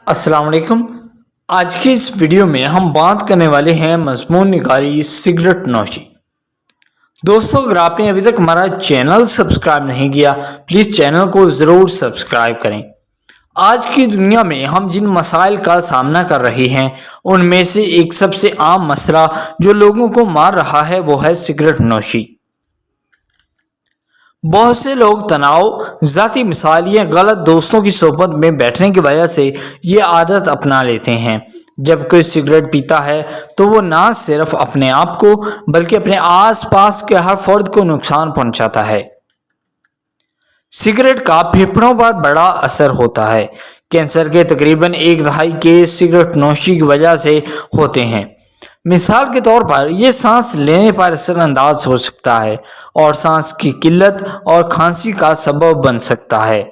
السلام علیکم۔ آج کی اس ویڈیو میں ہم بات کرنے والے ہیں مضمون نگاری سگریٹ نوشی۔ دوستو، اگر آپ نے ابھی تک ہمارا چینل سبسکرائب نہیں کیا پلیز چینل کو ضرور سبسکرائب کریں۔ آج کی دنیا میں ہم جن مسائل کا سامنا کر رہے ہیں ان میں سے ایک سب سے عام مسئلہ جو لوگوں کو مار رہا ہے وہ ہے سگریٹ نوشی۔ بہت سے لوگ تناؤ، ذاتی مثال یا غلط دوستوں کی صحبت میں بیٹھنے کی وجہ سے یہ عادت اپنا لیتے ہیں۔ جب کوئی سگریٹ پیتا ہے تو وہ نہ صرف اپنے آپ کو بلکہ اپنے آس پاس کے ہر فرد کو نقصان پہنچاتا ہے۔ سگریٹ کا پھیپھڑوں پر بڑا اثر ہوتا ہے۔ کینسر کے تقریباً 1/2 کیس سگریٹ نوشی کی وجہ سے ہوتے ہیں۔ مثال کے طور پر یہ سانس لینے پر اثر انداز ہو سکتا ہے اور سانس کی قلت اور کھانسی کا سبب بن سکتا ہے۔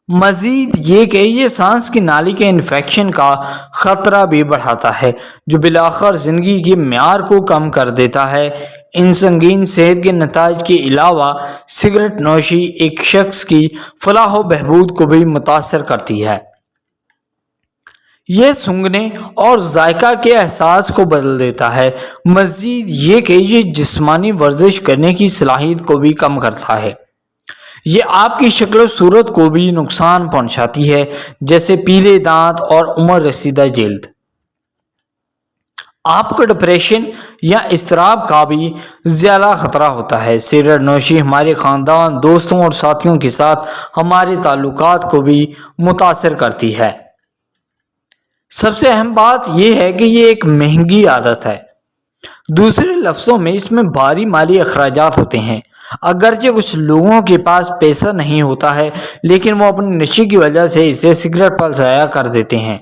مزید یہ کہ یہ سانس کی نالی کے انفیکشن کا خطرہ بھی بڑھاتا ہے جو بالآخر زندگی کے معیار کو کم کر دیتا ہے۔ ان سنگین صحت کے نتائج کے علاوہ سگریٹ نوشی ایک شخص کی فلاح و بہبود کو بھی متاثر کرتی ہے۔ یہ سونگھنے اور ذائقہ کے احساس کو بدل دیتا ہے۔ مزید یہ کہ یہ جسمانی ورزش کرنے کی صلاحیت کو بھی کم کرتا ہے۔ یہ آپ کی شکل و صورت کو بھی نقصان پہنچاتی ہے، جیسے پیلے دانت اور عمر رسیدہ جلد۔ آپ کو ڈپریشن یا اضطراب کا بھی زیادہ خطرہ ہوتا ہے۔ سگریٹ نوشی ہمارے خاندان، دوستوں اور ساتھیوں کے ساتھ ہمارے تعلقات کو بھی متاثر کرتی ہے۔ سب سے اہم بات یہ ہے کہ یہ ایک مہنگی عادت ہے۔ دوسرے لفظوں میں اس میں بھاری مالی اخراجات ہوتے ہیں۔ اگرچہ کچھ لوگوں کے پاس پیسہ نہیں ہوتا ہے لیکن وہ اپنے نشے کی وجہ سے اسے سگریٹ پر ضائع کر دیتے ہیں۔